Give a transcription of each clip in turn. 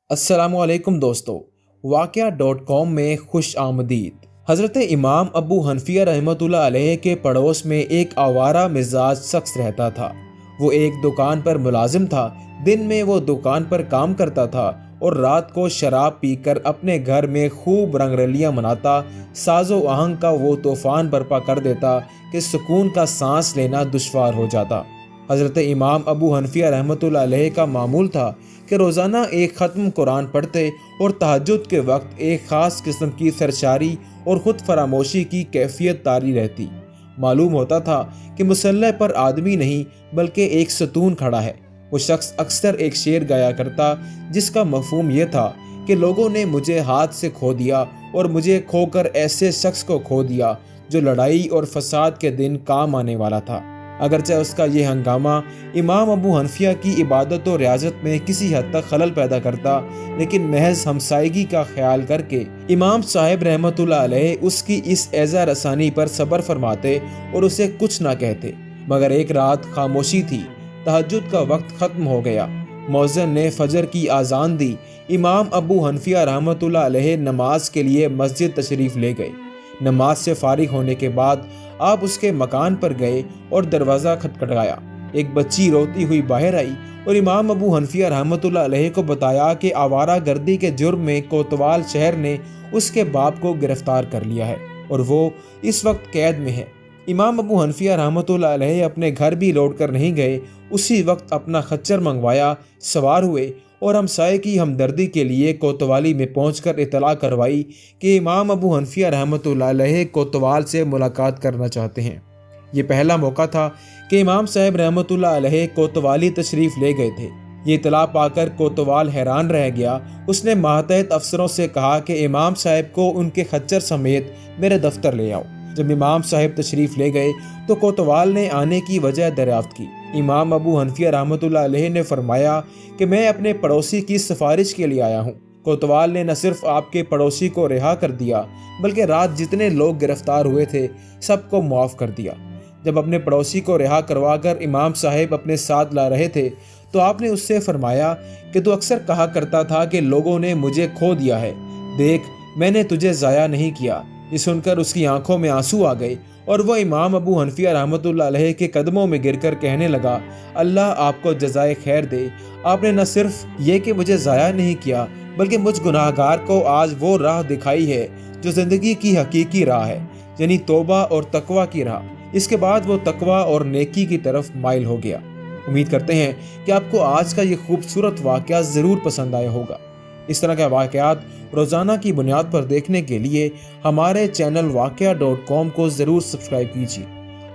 السلام علیکم دوستو، واقعہ.com میں خوش آمدید۔ حضرت امام ابو حنفیہ رحمۃ اللہ علیہ کے پڑوس میں ایک آوارہ مزاج شخص رہتا تھا۔ وہ ایک دکان پر ملازم تھا۔ دن میں وہ دکان پر کام کرتا تھا اور رات کو شراب پی کر اپنے گھر میں خوب رنگ رلیاں مناتا، ساز و آہنگ کا وہ طوفان برپا کر دیتا کہ سکون کا سانس لینا دشوار ہو جاتا۔ حضرت امام ابو حنفیہ رحمۃ اللہ علیہ کا معمول تھا کہ روزانہ ایک ختم قرآن پڑھتے اور تہجد کے وقت ایک خاص قسم کی سرشاری اور خود فراموشی کی کیفیت طاری رہتی۔ معلوم ہوتا تھا کہ مصلی پر آدمی نہیں بلکہ ایک ستون کھڑا ہے۔ وہ شخص اکثر ایک شعر گایا کرتا جس کا مفہوم یہ تھا کہ لوگوں نے مجھے ہاتھ سے کھو دیا اور مجھے کھو کر ایسے شخص کو کھو دیا جو لڑائی اور فساد کے دن کام آنے والا تھا۔ اگرچہ اس کا یہ ہنگامہ امام ابو حنفیہ کی عبادت و ریاضت میں کسی حد تک خلل پیدا کرتا، لیکن محض ہمسائیگی کا خیال کر کے امام صاحب رحمۃ اللہ علیہ اس کی اس ایذا رسانی پر صبر فرماتے اور اسے کچھ نہ کہتے۔ مگر ایک رات خاموشی تھی۔ تہجد کا وقت ختم ہو گیا۔ مؤذن نے فجر کی اذان دی۔ امام ابو حنفیہ رحمۃ اللہ علیہ نماز کے لیے مسجد تشریف لے گئے۔ نماز سے فارغ ہونے کے بعد آپ اس کے مکان پر گئے اور دروازہ کھٹکھٹایا۔ ایک بچی روتی ہوئی باہر آئی اور امام ابو حنفیہ رحمۃ اللہ علیہ کو بتایا کہ آوارہ گردی کے جرم میں کوتوال شہر نے اس کے باپ کو گرفتار کر لیا ہے اور وہ اس وقت قید میں ہے۔ امام ابو حنفیہ رحمۃ اللہ علیہ اپنے گھر بھی لوٹ کر نہیں گئے، اسی وقت اپنا خچر منگوایا، سوار ہوئے اور ہمسائے کی ہمدردی کے لیے کوتوالی میں پہنچ کر اطلاع کروائی کہ امام ابو حنفیہ رحمۃ اللہ علیہ کوتوال سے ملاقات کرنا چاہتے ہیں۔ یہ پہلا موقع تھا کہ امام صاحب رحمۃ اللہ علیہ کوتوالی تشریف لے گئے تھے۔ یہ اطلاع پا کر کوتوال حیران رہ گیا۔ اس نے ماتحت افسروں سے کہا کہ امام صاحب کو ان کے خچر سمیت میرے دفتر لے آؤ۔ جب امام صاحب تشریف لے گئے تو کوتوال نے آنے کی وجہ دریافت کی۔ امام ابو حنفیہ رحمۃ اللہ علیہ نے فرمایا کہ میں اپنے پڑوسی کی سفارش کے لیے آیا ہوں۔ کوتوال نے نہ صرف آپ کے پڑوسی کو رہا کر دیا بلکہ رات جتنے لوگ گرفتار ہوئے تھے سب کو معاف کر دیا۔ جب اپنے پڑوسی کو رہا کروا کر امام صاحب اپنے ساتھ لا رہے تھے تو آپ نے اس سے فرمایا کہ تو اکثر کہا کرتا تھا کہ لوگوں نے مجھے کھو دیا ہے، دیکھ میں نے تجھے ضائع نہیں کیا۔ یہ سن کر اس کی آنکھوں میں آنسو آ گئے اور وہ امام ابو حنفیہ رحمۃ اللہ علیہ کے قدموں میں گر کر کہنے لگا، اللہ آپ کو جزائے خیر دے، آپ نے نہ صرف یہ کہ مجھے ضائع نہیں کیا بلکہ مجھ گناہ گار کو آج وہ راہ دکھائی ہے جو زندگی کی حقیقی راہ ہے، یعنی توبہ اور تقوی کی راہ۔ اس کے بعد وہ تقوی اور نیکی کی طرف مائل ہو گیا۔ امید کرتے ہیں کہ آپ کو آج کا یہ خوبصورت واقعہ ضرور پسند آیا ہوگا۔ اس طرح کے واقعات روزانہ کی بنیاد پر دیکھنے کے لیے ہمارے چینل واقعہ.com کو ضرور سبسکرائب کیجیے۔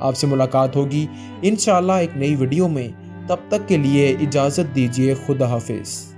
آپ سے ملاقات ہوگی انشاءاللہ ایک نئی ویڈیو میں۔ تب تک کے لیے اجازت دیجیے۔ خدا حافظ۔